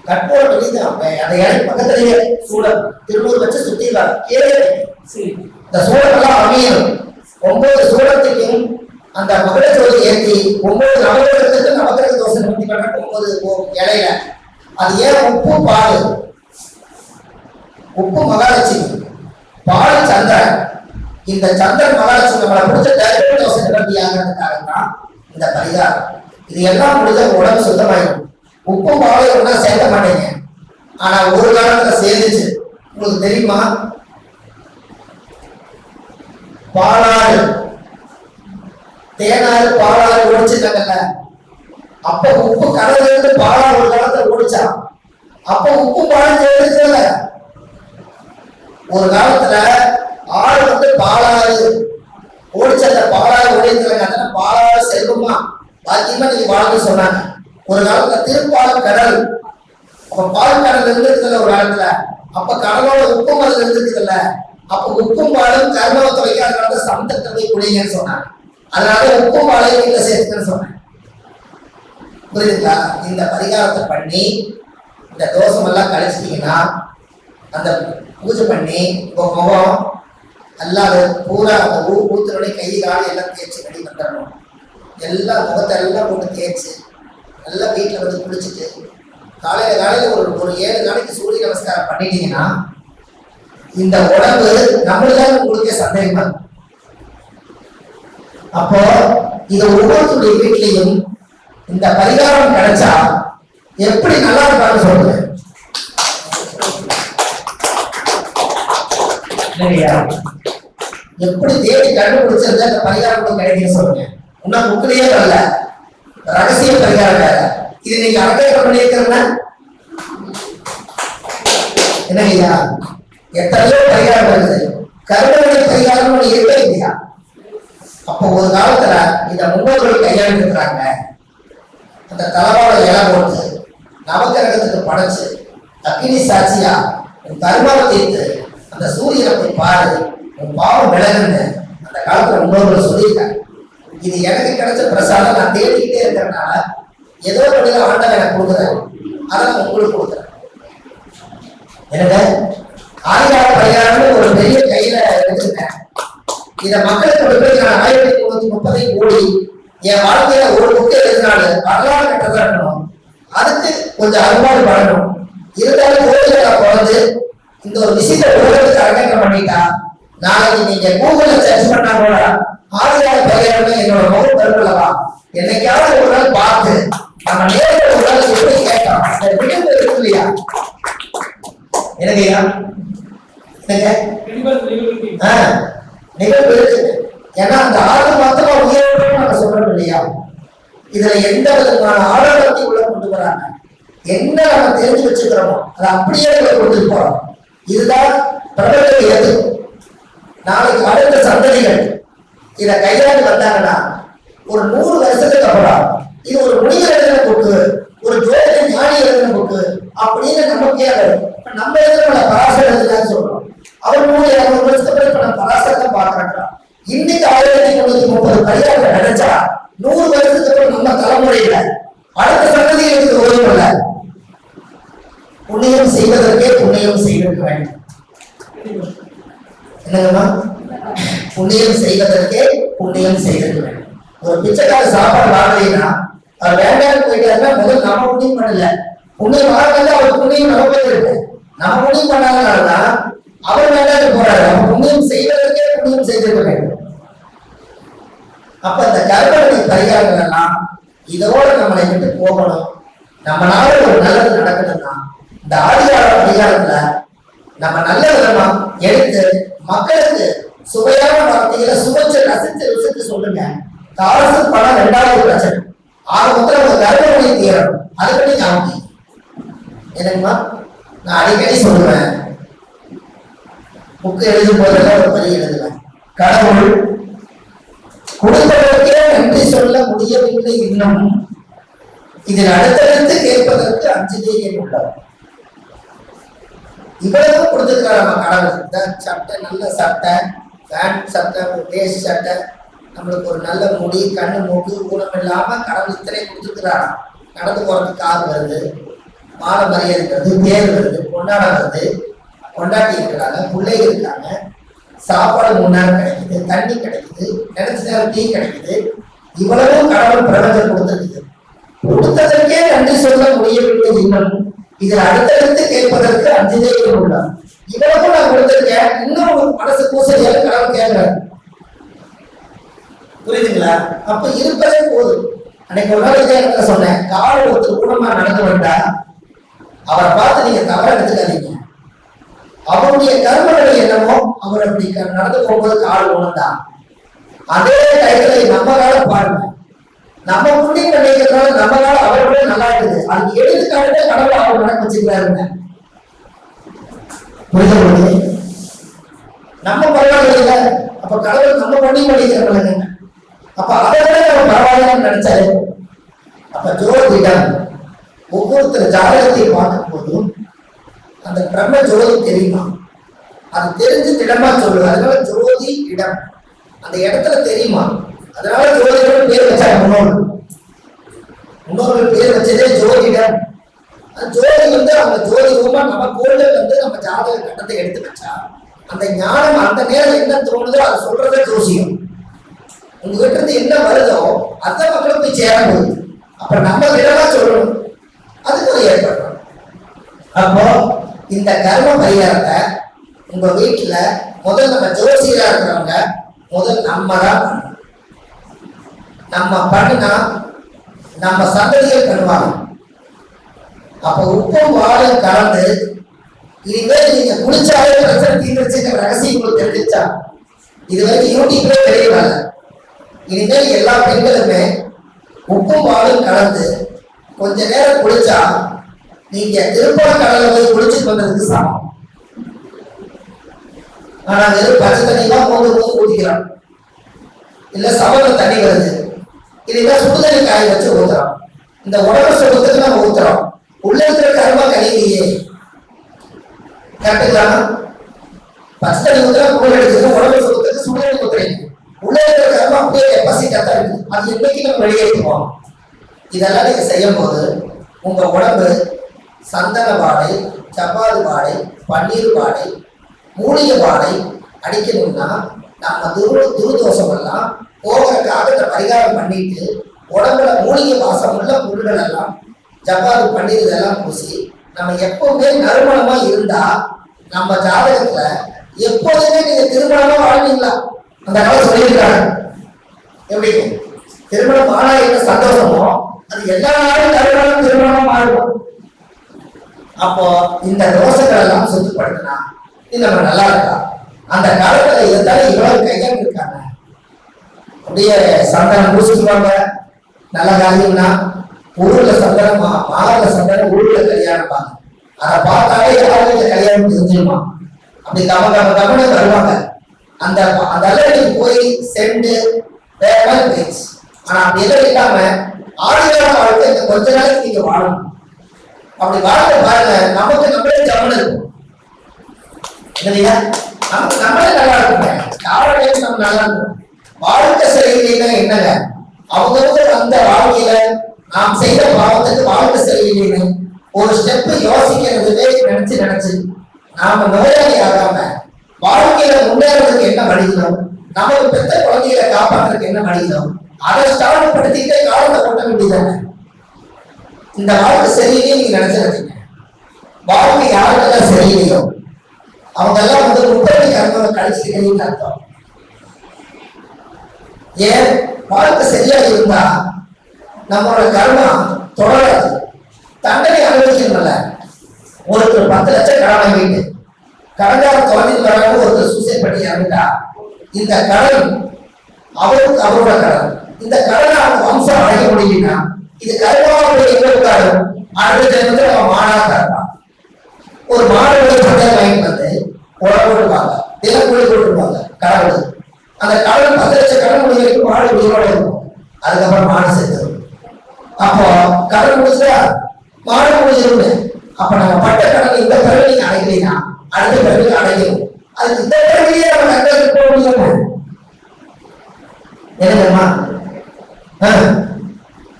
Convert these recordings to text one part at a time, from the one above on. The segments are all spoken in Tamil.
கற்பூரம் வெளிதான் அந்த இலை பக்கத்திலேயே சூடம் திருநூறு வச்சு சுத்திடுறாங்க. இந்த சூடமெல்லாம் அமையணும். 9 சூடத்துக்கும் அந்த மகள ஜோதி ஏற்றி 9 நவகிரகத்துக்கு நவகிரக தோசை நிவர்த்தி பண்ற 9 இலையில அது ஏன் உப்பு பால், உப்பு மகாலட்சுமி, பால் சந்திரன். இந்த சந்திரன் மகாலட்சுமி நம்மளை பிடிச்ச டைரக்ட் தோசை நிவர்த்தி ஆகிறதுக்காக தான் இந்த பரிகாரம். இது எல்லாம் முடிஞ்ச உடம்பு சுத்தமாயிடும். உப்பு பாலை ஒன்னா சேர்க்க மாட்டேங்க, ஆனா ஒரு காலத்துல சேர்ந்துச்சு. உங்களுக்கு தெரியுமா? பாலாறு தேனாறு பாலாறு ஓடிச்சுட்டாங்கல்ல, அப்ப உப்பு கடல்ல இருந்து பாலாறு ஒரு காலத்துல ஓடிச்சா, அப்ப உப்பு பாலம் சேர்ந்துச்சுல. ஒரு காலத்துல ஆறு வந்து பாலாறு ஓடிச்ச, அந்த பாலாறு ஓடிச்சுல பாலாறு செல்வமா பாக்கியமா நீங்க வாழ்ந்து சொன்னாங்க. ஒரு காலத்துல திருப்பாலம் கடல், அப்ப பால் கடல் இருந்துருக்குல்ல ஒரு காலத்துல, அப்ப கடலோட உப்பு மதல் இருந்துருக்குல்ல, அப்ப உப்பும் பாலும் கர்மத்தை வைக்காத சமத்தத்தை போய் குடிங்கன்னு சொன்னாங்க. அதனால உப்பும் பாலையும் வீட்டுல சேர்த்துக்கன்னு சொன்னேன். புரியுதுங்களா? இந்த பரிகாரத்தை பண்ணி இந்த தோஷம் எல்லாம் கழிச்சிட்டீங்கன்னா, அந்த பூஜை பண்ணி உங்க முகம் அல்லாத பூரா அந்த ஊத்துறோட கை காலி எல்லாம் தேய்ச்சி ரெடி வந்துடணும். எல்லாம் முகத்தை எல்லாம் போட்டு தேய்ச்சி நல்லா வீட்டில் வந்து குளிச்சுட்டு காலையில ஒரு 7 நாளைக்கு சூரிய நமஸ்காரம் பண்ணிட்டீங்கன்னா இந்த உடம்பு நம்மளுதான் உங்களுக்கு சந்தேகமா. அப்போ இது ஒவ்வொருத்தருடைய வீட்லையும் இந்த பரிகாரம் கிடைச்சா எப்படி நல்லா இருக்கான்னு சொல்லுங்க. எப்படி தேடி கண்டுபிடிச்சிருந்தா இந்த பரிகாரம் கிடைக்கும் சொல்லுங்க. இன்னும் புக்கிலேயே வரல, ரகசிய பரிகாரம் வேற. இது நீங்க அரங்கேற்றம் பண்ணியிருக்கிறீங்க என்னங்கய்யா? எத்தனையோ பரிகாரம் வருது, கருணை பரிகாரம் இருக்கே இல்லையா? அப்போ ஒரு காலத்துல இந்த முன்னோர்கள் கையாளுறாங்க. அந்த தலைவாழ இலை போட்டு நவகிரகத்துக்கு படைச்சு அக்னி சாட்சியா உன் கர்மாவை தீர்த்து அந்த சூரியனை போய் பாரு, உன் பாவம் விலகுன்னு அந்த காலத்துல முன்னோர்கள் சொல்லியிருக்காங்க. இது எனக்கு கிடைச்ச பிரசாதம். நான் தேடிக்கிட்டே இருக்கிறதுனால ஏதோ வழியில ஆண்டவன் எனக்கு கொடுக்குறேன், அதை நான் உங்களுக்கு கொடுக்குறேன். எனக்கு ஆதிகால பரிகாரம்னு ஒரு பெரிய கையில எடுத்துருக்கேன். இதை மக்களுக்கு போய் நான் 1930 கோடி என் வாழ்க்கையில ஒரு புக்கு எழுதினாலும் வரலாறு கட்டதான் இருக்கணும். அதுக்கு கொஞ்சம் அறுபாடு பண்ணணும். இருந்தாலும் கோயில பிறந்து இந்த ஒரு விஷயத்தை உலகத்துக்கு அரங்கேற்றம் பண்ணிட்டா, நாளைக்கு நீங்க கூகுள்ல சர்ச் பண்ணா கூட ஆதிகால பரிகாரம் என்னோட முகம் பெருமளவா என்னைக்காவது ஒரு நாள் பார்த்து நம்ம நேரில் ஒரு நாள் எப்படி கேட்கலாம். விடுதலை இருக்கு இல்லையா? எனக்குயா நிகழ்வு இருக்கு. ஏன்னா அந்த 6 மாதமா உயர்வு நம்ம சொல்றோம் இல்லையா? இதுல எந்த விதமான ஆரோக்கியத்தை உள்ள கொண்டு வராங்க, என்ன நம்ம தெரிஞ்சு வச்சுக்கிறோமோ அதை அப்படியே கொண்டு போறோம். இதுதான் பிரபலத்தை எது. நாளைக்கு அடுத்த சந்ததிகள் இதை கையாண்டு வந்தாங்கன்னா ஒரு 100 வருஷத்துக்கு அப்புறம் இது ஒரு முனிவர் எழுதின புக்கு, ஒரு ஜோதிட ஞானி எழுதின புக்கு அப்படின்னு நமக்கே வரும். நம்ம எழுதுற பராசர் எழுதுனான்னு சொல்றோம். அவர் 100-200 வருஷத்துக்கு அப்புறம் இப்ப நம்ம பராசரத்தை பாக்குறோம். இன்னைக்கு 1930 பரிகாரம் நினைச்சா 100 வருஷத்துக்கு அப்புறம் நம்ம தலைமுறையில அடுத்த சந்ததிகளுக்கு ஓய்வு இல்லை. புண்ணியம் செய்வதற்கே புண்ணியம் செய்திருக்க வேண்டும். என்னங்கம்மா? புண்ணியம் செய்வதற்கே புண்ணியம் செய்திருக்க வேண்டும். ஒரு பிச்சைக்கார சாப்பாடு வாங்கலைன்னா அவர் வேண்டாம் போயிட்டாருன்னா முதல் நம்ம புண்ணியம் பண்ணல, புண்ணியம் வாங்க அவர் புண்ணியம் நம்ம இருக்கு. நம்ம புண்ணியம் பண்ணாதனாலதான் அவர் வேண்டாம் போறாரு. நம்ம புண்ணியம் செய்வதற்கே புண்ணியம் செய்திருக்க வேண்டும். அப்ப இந்த கர்மனை பரிகாரங்கள் எல்லாம் இதோட நம்மளை விட்டு போகணும். நம்மளால ஒரு நல்லது நடக்கணும்னா இந்த ஆதிகால பரிகாரத்துல நம்ம நல்ல விதமா எடுத்து மக்களுக்கு சுவையான வார்த்தைகளை சுவைச்சு ரசிச்சு ருசிச்சு சொல்லுங்க. காசு பணம் 2வது பிரச்சனை. ஆரம்பத்துல உங்க கர்மனை தீரணும். அதுக்கு நீங்க ஆகும் என்னங்கம்மா? நான் அடிக்கடி சொல்லுவேன், புக்கு எழுதும் போதெல்லாம் ஒரு வரி எழுதுவேன். கடவுள் கொடுத்தவருக்கே நன்றி சொல்ல முடியவில்லை இன்னும், இதில் அடுத்தடுத்து கேட்பதற்கு அஞ்சுதேன் உள்ளார். இவ்வளவு கொடுத்துருக்காரு நம்ம கடவுள். சட்டை, நல்ல சட்டை, பேண்ட் சட்டை, வேஸ்ட் சட்டை, நம்மளுக்கு ஒரு நல்ல முடி, கண்ணு, மூக்கு, ஊனம் இல்லாம கடவுள் இத்தனை கொடுத்துருக்கிறான். நடந்து போறதுக்கு கார் வருது, மாலை மரியாதை வருது, பேர் வருது, கொண்டாட வருது, கொண்டாட்டி இருக்கிறாங்க, பிள்ளைங்க இருக்காங்க, சாப்பாடு 3 நேரம் கிடைக்குது, தண்ணி கிடைக்குது, நினைச்ச நேரம் டீ கிடைக்குது. இவ்வளவும் கடவுள் பிரபஞ்சம் கொடுத்திருக்குது. கொடுத்ததற்கே நன்றி சொல்ல முடியவில்லை. இன்னும் இதில் அடுத்தடுத்து கேட்பதற்கு 5 தேவைகள் உள்ளார். இவ்வளவு நான் கொடுத்திருக்கேன், இன்னும் உங்களுக்கு மனசு பூசையால கடவுள் கேட்கிறார். புரியுதுங்களா? அப்ப இருப்பதே போதும். அன்னைக்கு ஒரு நாள் இதே இடத்துல சொன்னேன், கால் ஒருத்தர் குணமா நடந்து வந்தா அவரை பார்த்து நீங்க தவற எடுத்துக்காதீங்க. அவருடைய கர்மங்கள் என்னமோ அவர் அப்படி நடந்து போகும்போது கால் உணர்ந்தான். அதே டயத்துல நம்ம கால பாருங்க, நம்ம புண்ணியம் பண்ணிக்கிறதுனால நம்ம கால அவரோட நல்லா இருக்குது. அதுக்கு எடுத்துக்காட்டு கடவுள் அவர் நடக்க வச்சுக்கிறாருங்க. புரியுது? நம்ம பரவாயில்ல, அப்ப கடவுள் நம்ம புண்ணியம் பண்ணிக்கிறவங்க, அப்ப அதை விட நம்ம பரவாயில்லன்னு நினைச்சாரு. அப்ப ஜோதிடம் ஒவ்வொருத்தர் ஜாதகத்தை பார்க்கும் போதும் அந்த பிரம்ம ஜோதி தெரியுமா, அது தெரிஞ்சு திடமா சொல்லுது. அதனால ஜோதி இடம், அந்த இடத்துல தெரியுமா, அதனால ஜோதிடம் பேர் வச்சாங்க. முன்னோர்கள் பேர் வச்சதே ஜோதிடம். ஜோதி அவங்க ஜோதி ரூபா நம்ம கோயில நம்ம ஜாதக கட்டத்தை எடுத்து வச்சா அந்த ஞானம் அந்த நேரம் என்ன தோணுதோ அதை சொல்றதே ஜோசியம். உங்ககிட்ட இருந்து என்ன வருதோ அந்த மக்களுக்கு போய் சேர போகுது. அப்புறம் நம்ம விடமா சொல்லணும், அதுக்கு ஒரு ஏற்படும். அப்போ இந்த கர்ம பரிகாரத்தை உங்க வீட்டுல முதல் நம்ம ஜோசியரா இருக்கிறவங்க முதல் நம்ம தான் பண்ணணும். நம்ம பண்ணினா நம்ம சந்ததிகள் பண்ணுவாங்க. அப்ப உப்பும் வாழும் கலந்து இனிமேல் நீங்க குளிச்சாலே பிரச்சனை தீர்ந்துச்சுங்கிற ரகசியம் உங்களுக்கு தெரிஞ்சிச்சா? இது வரைக்கும் யூடியூப்ல தெரியல. இனிமேல் எல்லா பெண்களுமே உப்பும் வாழும் கலந்து கொஞ்ச நேரம் குளிச்சா நீங்க திருப்பண கடலை போய் குளிச்சுட்டு வந்ததுக்கு சமம். ஆனா வெறும் பச்சை தண்ணி தான் மூணு ஊத்திக்கிறோம், இல்ல சவல தண்ணி வருது, இதுதான் சுடுதண்ணி காய வச்சு ஊத்துறோம். இந்த உடம்பு சுடுறதுக்கு நம்ம ஊத்துறோம், உள்ள இருக்கிற கருமா கழிலையே. கேட்டுக்கலாமா? பச்சை தண்ணி ஊத்துறா கூழ் எடுத்துட்டு உடம்பு சுடுறதுக்கு சுடுதண்ணி ஊத்துறீங்க, உள்ள இருக்கிற கருமா அப்படியே கெப்பாசிட்டா இருக்கு. அது என்னைக்கு நம்ம வெளியேற்றுவோம். இதெல்லாம் நீங்க செய்யும் போது உங்க உடம்பு சந்தன வாடை, சப்பாது வாடை, பன்னீர் வாடை, மூலிகை வாடை அடிக்கணும்னா நம்ம துருதோஷம் எல்லாம் போகிறதுக்காக இந்த பரிகாரம் பண்ணிட்டு உடம்புல மூலிகை வாசம் உள்ள பொருள்கள் எல்லாம் ஜப்பாது பன்னீர் இதெல்லாம் பூசி நம்ம எப்பவுமே நறுமணமா இருந்தா நம்ம ஜாதகத்துல எப்போதுமே நீங்க திருமணமா வாழ்வீங்களா? அந்த காலம் சொல்லியிருக்காங்க. எப்படி திருமணம் ஆனா என்ன சந்தோஷமோ அது எல்லா நாளும் நறுமணம் திருமணமா மாறும். அப்போ இந்த தோஷங்கள் எல்லாம் சுத்தப்படுத்தினா நம்ம நல்லா இருக்கலாம். அந்த காலத்துல இருந்தாலும் இவ்வளவு கைகள் இருக்காங்க. அப்படியே சந்தனம் பூசிக்குவாங்க. நல்ல காரியம்னா ஊர்ல சந்தனம், மாதல சந்தனம் ஊர்ல கல்யாணம். அதை பார்த்தாலே யாரும் கல்யாணம் தெரிஞ்சிருமா? அப்படி தமிழ் வருவாங்க. அந்த அந்த அளவுக்கு போய் சென்று வேற பேச்சு. ஆனா அப்படி எல்லாம் இல்லாம ஆதிகால வாழ்க்கை இந்த கொஞ்ச நாளைக்கு நீங்க வாழணும். அப்படி வாழ்க்கை பாருங்க, நமக்கு நம்மளே ஜம்மன் இருக்கும் இல்லையா? நமக்கு நம்மளே நல்லா இருக்குங்க. யாரோட நம்ம நல்லா இருக்கும். வாழ்க்கை சரியில்லைன்னா என்னங்க, அவங்க அந்த வாழ்க்கையில நாம் செய்த பாவத்துக்கு வாழ்க்கை சரியில்லைன்னு ஒரு ஸ்டெப் யோசிக்கிறதுவே நினைச்சு நாம நோயாளி ஆகாம வாழ்க்கையில முன்னேறதுக்கு என்ன வழிகிறோம், நமக்கு பெத்த குழந்தைகளை காப்பாற்றுறதுக்கு என்ன வழிகிறோம், அதை ஸ்டார்ட் படுத்திட்டே காலத்தை கொட்ட வேண்டியதானே. இந்த வாழ்க்கை சரியில்லையே நீங்க நினைச்சிருக்கீங்க. வாழ்க்கை யாருக்கெல்லாம் சரியில்லையோ அவங்க எல்லாம் வந்து முப்பது கர்மங்களை கழிச்சுக்கிறீங்கன்னு அர்த்தம். ஏன் வாழ்க்கை சரியா இருந்தா நம்மளோட கர்மம் தொடராது. தண்டனை அனுபவிக்கணும்ல. ஒருத்தர் 10 லட்சம் கடன் வாங்கிட்டு கடன்கார தொலைஞ்சிட்டு வராங்க, ஒருத்தர் சூசைட் பண்ணி இறந்துட்டா இந்த கடன் அவருக்கு அவரோட கடன். இந்த கடனை அவங்க வம்சம் அடைக்க முடியும்னா இது கருமாவுடைய எங்களுக்காக அடுத்த ஜென்மத்தில் அவன் மாடாக இருப்பான். ஒரு மாடு பட்டம் வாங்கிட்டு வந்து உடம்பு போட்டுருவாங்க, தினம் கூலி போட்டுருவாங்க கடவுள். அந்த கடன் 10 லட்சம் கடன் முடிக்கிறதுக்கு மாடு உயிரோட இருக்கும். அதுக்கப்புறம் மாடு செத்துரும். அப்போ கடன் முடிச்சா மாடு முடிஞ்சிருமே. அப்ப நம்ம பட்ட கடன் இந்த பிறகு நீங்க அடைக்கலைன்னா அடுத்த பிறகு அடைக்கணும். அதுக்கு இந்த பிறகு நம்ம கண்டதுக்கு போக முடியும். என்னங்கம்மா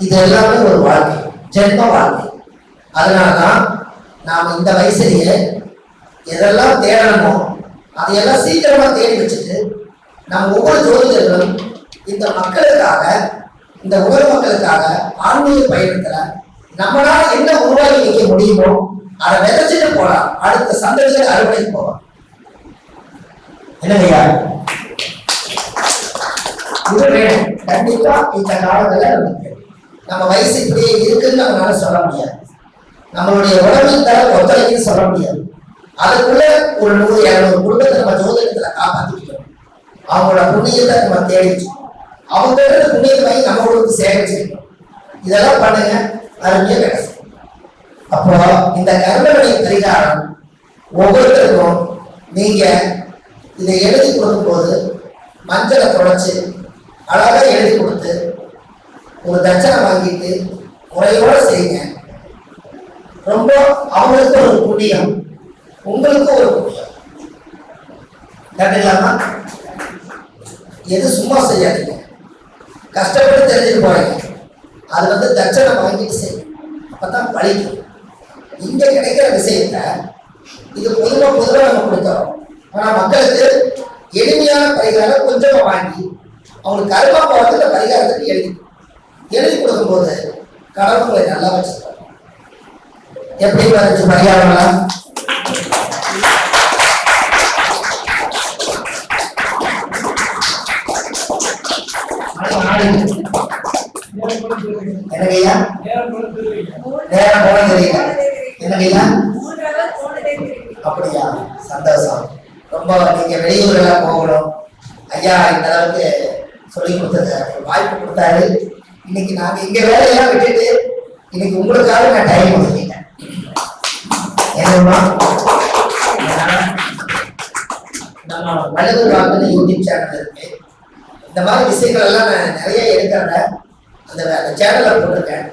இது எல்லாமே ஒரு வாழ்க்கை, ஜென்ம வாழ்க்கை. அதனாலதான் நாம இந்த வயசுலயே எதெல்லாம் தேடணுமோ அதையெல்லாம் சீக்கிரமா தேடி வச்சுட்டு நம்ம ஒவ்வொரு ஜோதிடர்களும் இந்த மக்களுக்காக, இந்த உலக மக்களுக்காக ஆன்மீக பயணத்துல நம்மளால என்ன உருவாக்கி வைக்க முடியுமோ அதை விதைச்சிட்டு போலாம், அடுத்த சந்ததிகளை அறுவடை போகலாம். என்னையா இது வேணும் கண்டிப்பா. இந்த காலத்துல நம்ம வயசு இப்படியே இருக்குன்னு நம்மளால சொல்ல முடியாது, நம்மளுடைய உடம்பின் தர ஒத்துழைக்குன்னு சொல்ல முடியாது. அதுக்குள்ள ஒரு 100-200 குடும்பத்தை நம்ம ஜோதிடத்துல காப்பாத்திக்கணும். அவங்களோட புண்ணியத்தை நம்ம தேடிச்சோம், அவங்க புண்ணியத்தை வாங்கி நம்ம ஊருக்கு சேகரிச்சிருக்கோம். இதெல்லாம் பண்ணுங்க, அருமையா கிடைக்கும். அப்போ இந்த கர்மவினை பரிகாரம் ஒவ்வொருத்தருக்கும் நீங்க இதை எழுதி கொடுக்கும் போது மஞ்சளை தொடச்சு அழகா எழுதி கொடுத்து ஒரு தட்சணை வாங்கிட்டு முறையோட செய்யுங்க. ரொம்ப அவங்களுக்கு ஒரு புண்ணியம், உங்களுக்கு ஒரு புண்ணியம். கண்டுக்கலாமா? எது சும்மா செய்யாதீங்க, கஷ்டப்பட்டு தெரிஞ்சுட்டு போறீங்க. அது தட்சணை வாங்கிட்டு செய்யும், அப்பதான் பழிக்கும். இங்க கிடைக்கிற விஷயத்த இது பொதுவா நம்ம கொடுக்கிறோம். ஆனா மக்களுக்கு எளிமையான பரிகாரம் கொஞ்சமா வாங்கி அவங்களுக்கு கர்மா போறதுக்கு பரிகாரத்துக்கு எழுதி கொடுக்கும் போது கடவுளை நல்லா வச்சிருக்கோம். எப்படி வச்சு பரிகாரம்லாம் என்னங்கய்யா நேரம் போன தெரியல. என்னங்கய்யா அப்படியா? சந்தோஷம். ரொம்ப நீங்க வெளியூரெல்லாம் போகணும். ஐயா இந்த அளவுக்கு சொல்லி கொடுத்தது வாய்ப்பு கொடுத்தாரு. இன்னைக்கு நாங்க இங்க வேலையெல்லாம் விட்டுட்டு இன்னைக்கு உங்களுக்காக நான் டைம் ஒதுக்கிட்டேன். ஏன்னா நம்ம வள்ளுவர் வாக்குன்னு யூடியூப் சேனல் இருக்கு. இந்த மாதிரி விஷயங்கள் எல்லாம் நான் நிறைய எடுக்கிறத அந்த சேனலை போட்டிருக்கேன்.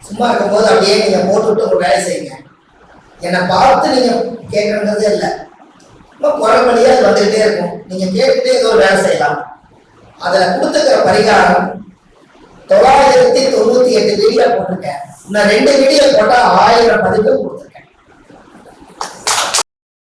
சும்மா இருக்கும்போது அப்படியே நீங்க போட்டுவிட்டு ஒரு வேலை செய்யுங்க. என்னை பார்த்து நீங்க கேட்கறதே இல்லை, குரல் வழியா அது வந்துகிட்டே இருக்கும். நீங்க கேட்டுட்டே ஏதோ ஒரு வேலை செய்யலாம். அதுல கொடுத்துக்கிற பரிகாரம் 998 வீடியோ போட்டிருக்கேன். இன்னும் 2 வீடியோ போட்டா 1000 பதிப்பு கொடுத்துருக்கேன்.